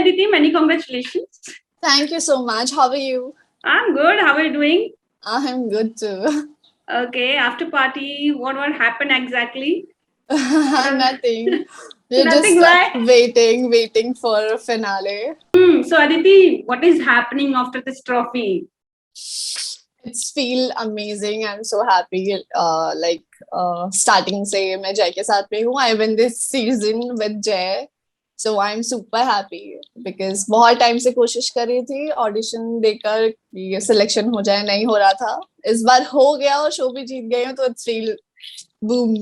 Aditi. Many congratulations. Thank you so much. How are you? I'm good. How are you doing? I'm good too. Okay. After party, what happened exactly? Nothing. We're Nothing. just Why? waiting for finale. So Aditi, what is happening after this trophy? It's feel amazing. I'm so happy. Starting से मैं जय के साथ में हूँ. I win this season with Jay. So I'm super happy because बहुत time से कोशिश कर रही थी ऑडिशन देकर ये सिलेक्शन हो जाए, नहीं हो रहा था. इस बार हो गया और शो भी जीत गई हूँ, तो इट्स फील बूम.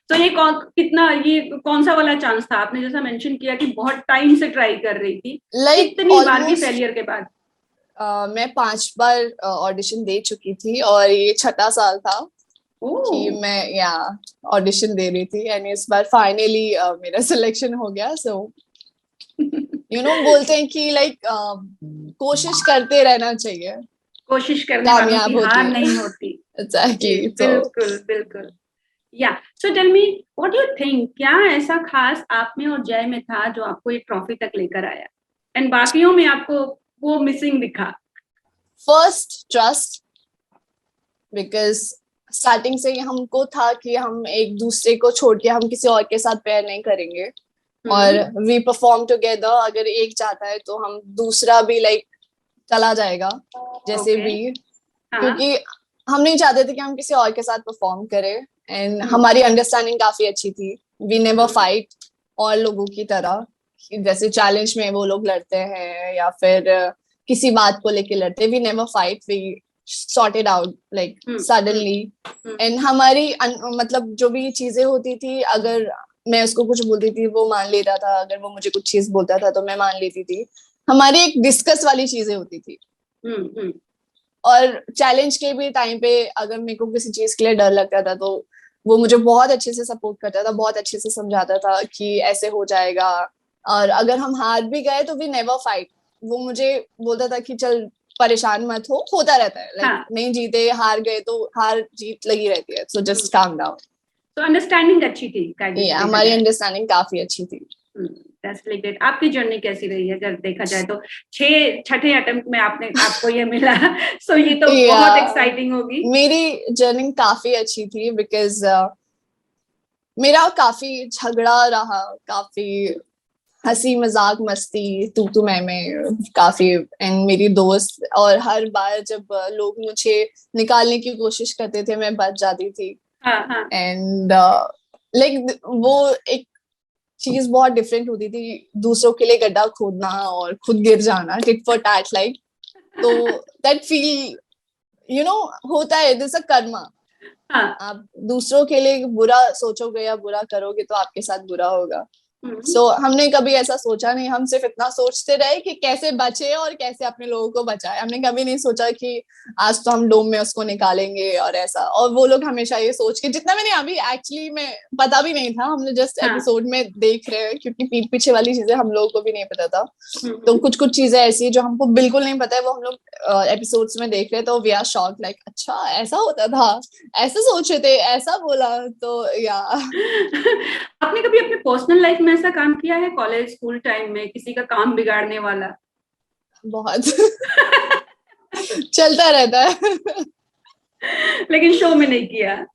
तो ये कौन सा वाला चांस था? आपने जैसा मेंशन किया कि बहुत टाइम से ट्राई कर रही थी, कितनी बार की फेलियर के बाद? मैं 5 बार ऑडिशन दे चुकी थी और ये 6था साल था कि मैं ऑडिशन दे रही थी. एंड इस बार फाइनली मेरा सिलेक्शन हो गया. सो बोलते हैं कि कोशिश करते रहना चाहिए, कोशिश करने वालों की हार नहीं होती. Exactly. बिल्कुल. Yeah. So tell me, what do you think? क्या ऐसा खास आप में और जय में था जो आपको ये ट्रॉफी तक लेकर आया? एंड बाकियों में आपको वो मिसिंग दिखा? फर्स्ट ट्रस्ट, बिकॉज स्टार्टिंग से ही हमको था कि हम एक दूसरे को छोड़ के हम किसी और के साथ पेयर नहीं करेंगे. और वी परफॉर्म टुगेदर. अगर एक जाता है तो हम दूसरा भी चला जाएगा जैसे भी. क्योंकि हम नहीं चाहते थे कि हम किसी और के साथ परफॉर्म करें. एंड हमारी अंडरस्टैंडिंग काफी अच्छी थी. वी नेवर फाइट और लोगों की तरह, जैसे चैलेंज में वो लोग लड़ते हैं या फिर किसी बात को लेके लड़ते. We never fight. We sorted out suddenly. And हमारी मतलब जो भी चीजें होती थी, अगर मैं उसको कुछ बोलती थी वो मान लेता था, अगर वो मुझे कुछ चीज बोलता था तो मैं मान लेती थी. हमारी एक डिस्कस वाली चीजें होती थी. और चैलेंज के भी टाइम पे अगर मेरे को किसी चीज के लिए डर लगता था तो वो मुझे बहुत अच्छे से सपोर्ट करता था, बहुत अच्छे से समझाता था कि ऐसे हो जाएगा. और अगर हम हार भी गए तो वी नेवर फाइट. वो मुझे बोलता था कि चल परेशान मत हो, होता रहता है. नहीं जीते हार गए तो हार जीत लगी रहती है. So just calm down. तो अंडरस्टैंडिंग अच्छी थी. हमारी अंडरस्टैंडिंग काफी अच्छी थी. आपकी जर्नी कैसी रही है? अगर देखा जाए तो छठे अटेम्प्ट में आपको ये मिला. सो ये तो बहुत एक्साइटिंग होगी. मेरी जर्नी काफी अच्छी थी बिकॉज मेरा काफी झगड़ा रहा, काफी हंसी मजाक मस्ती तू मैं काफी. एंड मेरी दोस्त, और हर बार जब लोग मुझे निकालने की कोशिश करते थे मैं बच जाती थी. एंड वो एक चीज बहुत डिफरेंट होती थी. दूसरों के लिए गड्ढा खोदना और खुद गिर जाना, टिट फॉर टैट. तो दैट फील होता है. This a Karma. आप दूसरों के लिए बुरा सोचोगे या बुरा करोगे तो आपके साथ बुरा होगा. सो हमने कभी ऐसा सोचा नहीं. हम सिर्फ इतना सोचते रहे कि कैसे बचे और कैसे अपने लोगों को बचाए. हमने कभी नहीं सोचा कि आज तो हम डोम में उसको निकालेंगे और ऐसा. और वो लोग हमेशा ये सोच के, जितना मैंने अभी एक्चुअली में पता भी नहीं था, हमने जस्ट एपिसोड में देख रहे हैं क्योंकि पीठ पीछे वाली चीजें हम लोगों को भी नहीं पता था. तो कुछ चीजें ऐसी जो हमको बिल्कुल नहीं पता है वो हम लोग एपिसोड्स में देख रहे. तो वी आर शॉक अच्छा ऐसा होता था, ऐसा सोचे थे, ऐसा बोला. तो आपने कभी अपने पर्सनल लाइफ में ऐसा काम किया है? कॉलेज स्कूल टाइम में किसी का काम बिगाड़ने वाला? बहुत चलता रहता है. लेकिन शो में नहीं किया.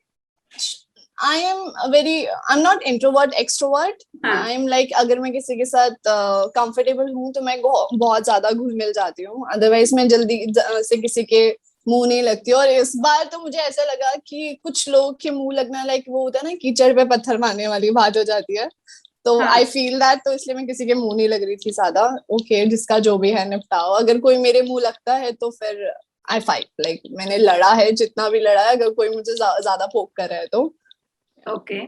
I'm not introvert, extrovert. I'm अगर मैं किसी के साथ कंफर्टेबल हूँ तो मैं बहुत ज्यादा घुल मिल जाती हूँ. अदरवाइज मैं जल्दी से किसी के मुंह नहीं लगती. और इस बार तो मुझे ऐसा लगा कि कुछ लोग के मुंह लगना वो होता है ना, कीचड़ पे पत्थर मारने वाली बात हो जाती है. तो आई फील दैट. तो इसलिए मैं किसी के मुंह नहीं लग रही थी ज्यादा. ओके, जिसका जो भी है निपटाओ. अगर कोई मेरे मुंह लगता है तो फिर आई फाइट. मैंने लड़ा है, जितना भी लड़ा है. अगर कोई मुझे ज्यादा पोक कर रहा है तो. ओके.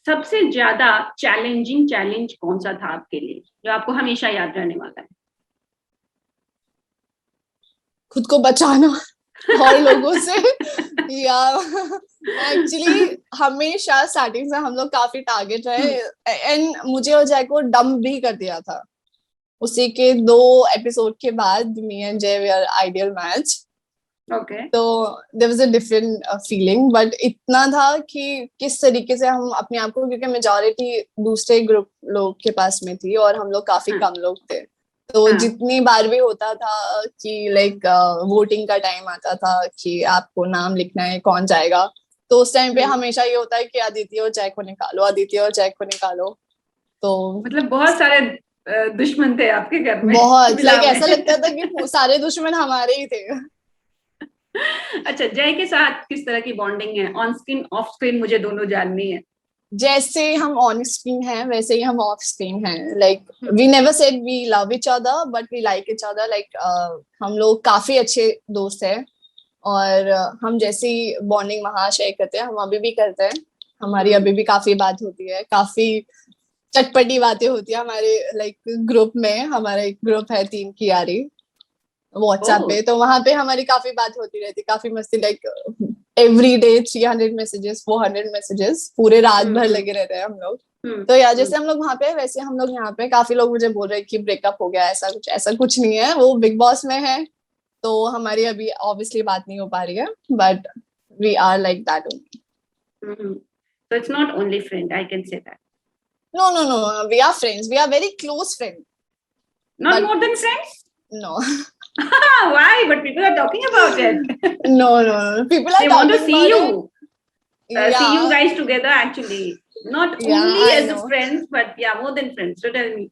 सबसे ज्यादा चैलेंज कौन सा था आपके लिए जो आपको हमेशा याद रहने वाला है? खुद को बचाना और लोगों से. या एक्चुअली हमेशा स्टार्टिंग से हम लोग काफी टारगेट रहे. एंड मुझे और जय को डंप भी कर दिया था. उसी के 2 एपिसोड के बाद me and Jay we are ideal match. Okay. तो there was a different feeling, but इतना था कि किस तरीके से हम अपने आप को, क्योंकि मेजोरिटी दूसरे ग्रुप लोग के पास में थी और हम लोग काफी हाँ, कम लोग थे, तो हाँ, जितनी बार भी होता था कि लाइक वोटिंग का टाइम आता था कि आपको नाम लिखना है कौन जाएगा, तो उस टाइम पे हम्म। हमेशा ये होता है कि अदिति और जय को निकालो, अदिति और जय को निकालो। तो मतलब बहुत सारे दुश्मन थे आपके घर में बहुत मिला लाइक ऐसा लगता था में। कि सारे दुश्मन हमारे ही थे। अच्छा, जय के साथ किस तरह की बॉन्डिंग है, ऑन स्क्रीन ऑफ स्क्रीन, मुझे दोनों जाननी है। जैसे हम ऑन स्क्रीन हैं वैसे ही हम ऑफ स्क्रीन हैं, like hmm, we never said we love each other but we like each other, like हम लोग काफी अच्छे दोस्त हैं। और हम जैसी बॉन्डिंग वहां शेयर करते हैं हम अभी भी करते हैं, हमारी हम्म, अभी भी काफी बात होती है, काफी चटपटी बातें होती है हमारे लाइक ग्रुप में। हमारा एक ग्रुप है टीम की यारी व्हाट्सएप ओ, पे, तो वहां पे हमारी काफी बात होती रहती, काफी मस्ती, like every day 300 messages 400 messages, पूरे रात हम्म, भर हम्म, लगे रहते हैं हम लोग। हम्म, तो यार हम्म, जैसे हम लोग वहां पे वैसे हम लोग यहाँ पे, काफी लोग मुझे बोल रहे हैं कि ब्रेकअप हो गया, ऐसा कुछ नहीं है, वो बिग बॉस में है तो हमारी अभी ऑब्वियसली बात नहीं हो पा रही है, but we are like that only. Hmm. So it's not only friend, I can say that. No no no, we are friends, we are very close friend, Not but more than friends? No Why? But people are talking about it. No no, people are They want to talking see about it. you, see you या guys together actually. Not या only I as a no, friends, but yeah, more than friends. So tell me.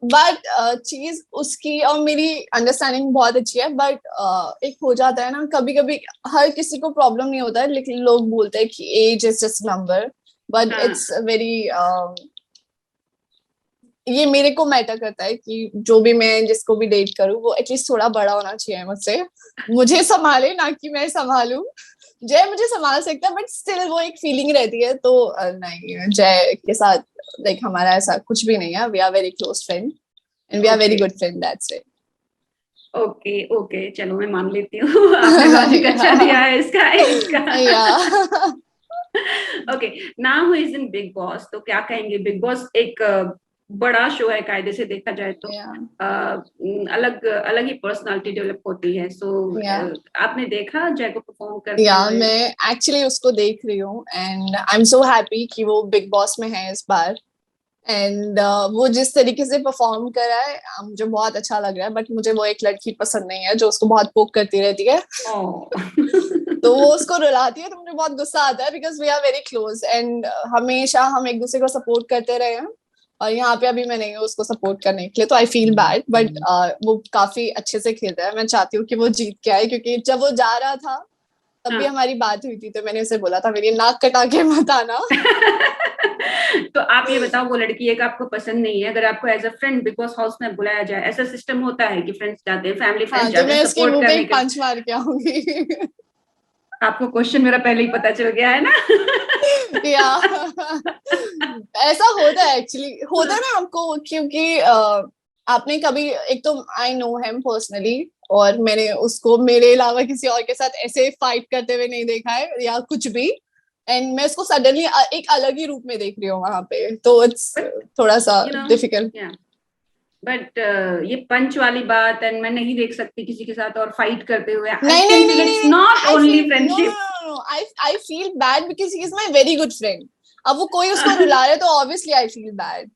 But चीज उसकी और मेरी understanding बहुत अच्छी है, but एक हो जाता है ना कभी कभी, हर किसी को प्रॉब्लम नहीं होता है, लेकिन लोग बोलते हैं कि age is just number, but हाँ, इट्स वेरी, ये मेरे को मैटर करता है कि जो भी मैं जिसको भी डेट करूँ वो एटलीस्ट थोड़ा बड़ा होना चाहिए मुझसे, मुझे संभाले ना कि मैं संभालूं। जय मुझे संभाल सकता है बट स्टिल वो एक फीलिंग रहती है, तो नहीं, जय के साथ लाइक हमारा ऐसा कुछ भी नहीं है, we are very close friend and we are very okay. Good friend, that's it. Okay, okay, चलो मैं मान लेती हूँ। आपने लॉजिक अच्छा दिया है इसका एज का। या okay, now who is in big boss, तो क्या कहेंगे? बिग बॉस एक बड़ा शो है, कायदे से देखा जाए तो। या अलग अलग ही पर्सनालिटी डेवलप होती है। सो या आपने देखा जय को परफॉर्म करते या हुए? मैं एक्चुअली उसको देख रही हूँ and I am so happy कि वो बिग बॉस में है इस बार। एंड वो जिस तरीके से परफॉर्म कर रहा है मुझे बहुत अच्छा लग रहा है, बट मुझे वो एक लड़की पसंद नहीं है जो उसको बहुत पोक करती रहती है, ओ। तो वो उसको रुलाती है, तो मुझे बहुत गुस्सा आता है because we are very close and हमेशा हम एक दूसरे को सपोर्ट करते रहे हैं, और यहाँ पे अभी मैं नहीं हूँ उसको सपोर्ट करने के लिए, तो आई फील बैड, बट वो काफी अच्छे से खेलता है, मैं चाहती हूँ कि वो जीत के आए, क्योंकि जब वो जा रहा था तब भी हाँ। हमारी बात हुई थी, तो मैंने उसे बोला था मेरी नाक कटा के मत आना। तो आप ये बताओ, वो लड़की एक आपको पसंद नहीं है, अगर आपको as a friend Bigg Boss house में बुलाया जाए, ऐसा सिस्टम होता है कि फ्रेंड्स जाते हैं, फैमिली हाँ फ्रेंड्स तो जाते हैं मैं उसके सपोर्ट मुंह पे करने एक के लिए। पंच मार के आऊंगी। आपको क्वेश्चन मेरा पहले ही पता चल गया है ना। या ऐसा होता है, एक्चुअली होता है ना आपको, क्योंकि आपने कभी, एक तो आई नो हिम पर्सनली और मैंने उसको मेरे अलावा किसी और के साथ ऐसे फाइट करते हुए नहीं देखा है या कुछ भी, एंड मैं उसको सडनली एक अलग ही रूप में देख रही हूँ वहां पे, तो इट्स बट थोड़ा सा यू नो, डिफिकल्ट। या बट ये पंच वाली बात, एंड मैं नहीं देख सकती किसी के साथ और फाइट करते हुए, आई नहीं नहीं कैन नहीं फील नहीं इट्स नहीं, not I only feel no no friendship. No no, I feel bad because he is my very good friend. अब वो कोई उसको रुला रहा है तो obviously I feel bad,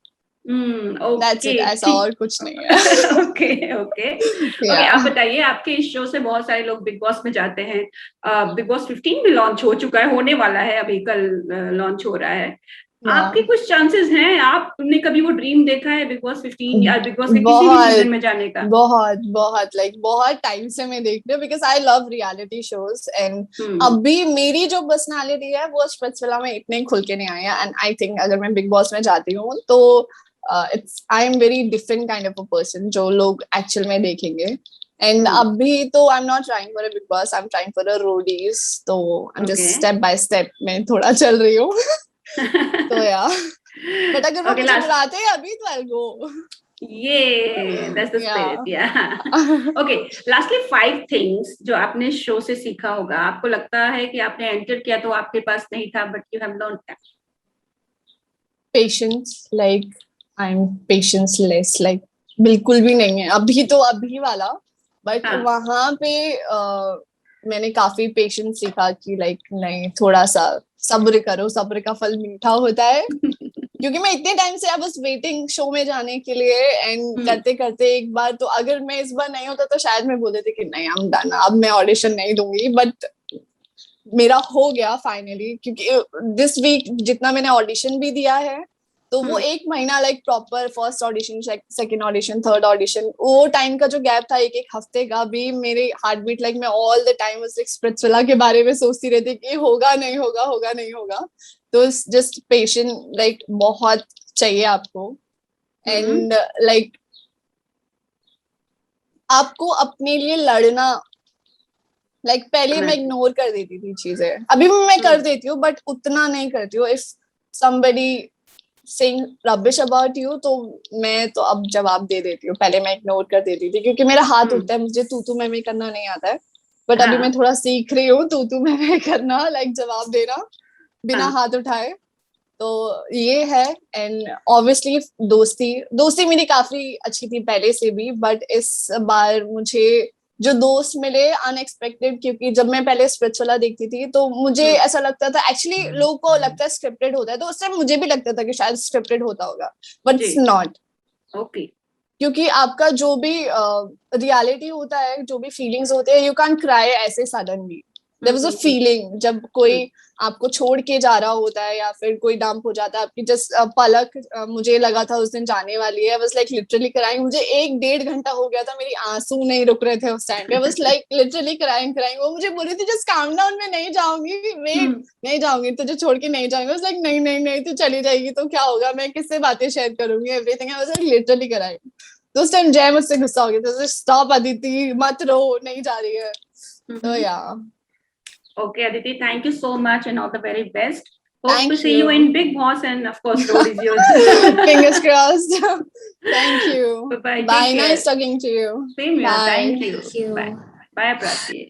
that's okay, it, ऐसा ठीक। और कुछ नहीं है। ओके, ओके, ओके, या आप बताइए, आपके इस शो से बहुत सारे लोग बिग बॉस में जाते हैं। बिग बॉस 15 भी लॉन्च हो चुका है, होने वाला है, अभी कल लॉन्च हो रहा है। या आपके कुछ चांसेस हैं? आपने कभी वो ड्रीम देखा है बिग बॉस 15 या बिग बॉस के किसी भी सीजन बहुत में जाने का? बहुत बहुत लाइक बहुत टाइम से मैं देख रही हूँ because I love reality shows and hmm, अभी मेरी जो पर्सनालिटी है वो स्पिट्सविला में इतने खुल के नहीं आई है, एंड आई थिंक अगर मैं बिग बॉस में जाती हूँ तो it's I am very different kind of a person जो लोग एक्चुअल में देखेंगे। एंड हम्म, अभी तो I am not trying for a Bigg Boss, I am trying for a Roadies, तो I am just okay. Step by step में थोड़ा चल रही हूँ। तो या बट अगर वो ओके, मुझे लास्ट, बुलाते हैं अभी तो आई गो। ये दैट्स द या स्पिरिट, या। ओके, लास्टली 5 थिंग्स जो आपने शो से सीखा होगा, आपको लगता है कि आपने एंटर किया तो आपके पास नहीं था, but you have learn that. Patience, like I am patience less, like बिल्कुल भी नहीं है अभी, तो अभी वाला, बट हाँ, वहां पे मैंने काफी पेशेंस सीखा कि लाइक नहीं, थोड़ा सा सब्र करो, सब्र का फल मीठा होता है। क्योंकि मैं इतने टाइम से आई वाज वेटिंग शो में जाने के लिए, एंड करते करते एक बार तो अगर मैं इस बार नहीं होता तो शायद मैं बोल देती कि नहीं, आई एम डन, अब मैं ऑडिशन नहीं दूंगी। बट मेरा हो गया फाइनली, क्योंकि दिस वीक जितना मैंने ऑडिशन भी दिया है, तो वो एक महीना like proper first audition, second audition, third audition, वो टाइम का जो गैप था एक एक हफ्ते का भी, मेरे हार्ट बीट लाइक मैं ऑल द टाइम उस स्पिरिचुअल के बारे में सोचती रहती कि होगा नहीं होगा, होगा नहीं होगा। तो जस्ट पेशेंट लाइक बहुत चाहिए आपको, एंड लाइक आपको अपने लिए लड़ना, लाइक पहले मैं इग्नोर कर देती थी चीजें, अभी भी मैं कर देती हूँ बट उतना नहीं करती हूँ। If somebody saying rubbish about you तो मैं तो अब जवाब दे देती हूँ, पहले मैं इग्नोर कर देती थी क्योंकि मेरा हाथ उठता है, मुझे तू मैं करना नहीं आता है। बट अभी मैं थोड़ा सीख रही हूँ तू मैं करना, लाइक जवाब देना बिना हाथ उठाए। तो ये है। एंड ऑब्वियसली दोस्ती मेरी काफी अच्छी थी पहले से भी, बट इस बार मुझे जो दोस्त मिले अनएक्सपेक्टेड, क्योंकि जब मैं पहले स्पिरिच वाला देखती थी तो मुझे ऐसा लगता था, एक्चुअली लोगों को लगता है स्क्रिप्टेड होता है, तो उस टाइम मुझे भी लगता था कि शायद स्क्रिप्टेड होता होगा, बट इट्स नॉट। ओके। क्योंकि आपका जो भी रियलिटी होता है, जो भी फीलिंग्स होते हैं, यू कैन क्राई ऐसे suddenly. There was a feeling जब कोई आपको छोड़ के जा रहा होता है या फिर कोई डंप हो जाता है आपकी, जस्ट पलक मुझे लगा था उस दिन जाने वाली है, बस लाइक लिटरली क्राइंग। मुझे 1-1.5 घंटा हो गया था, मेरी आंसू नहीं रुक रहे थे उस टाइम पे, बस लाइक लिटरली क्राइंग। वो मुझे बोल रही थी जस्ट काम डाउन, मैं नहीं जाऊंगी, वेट नहीं जाऊंगी, तुझे छोड़ के नहीं जाऊंगी। बस लाइक नहीं नहीं नहीं, तू चली जाएगी तो क्या होगा, मैं किससे बातें शेयर करूंगी, everything. I was like literally crying. तो उस टाइम जय मुझसे गुस्सा हो गया था, स्टॉप अदिति, मत रो, नहीं जा रही है। तो या Okay, Aditi, thank you so much and all the very best. Hope Thank to see you you. in Big Boss, and of course, road is yours. Fingers crossed. Thank you. Bye-bye. Bye. Take care. Nice talking to you. Same here. Bye. Thank you. Thank you. Bye. Bye, Prati.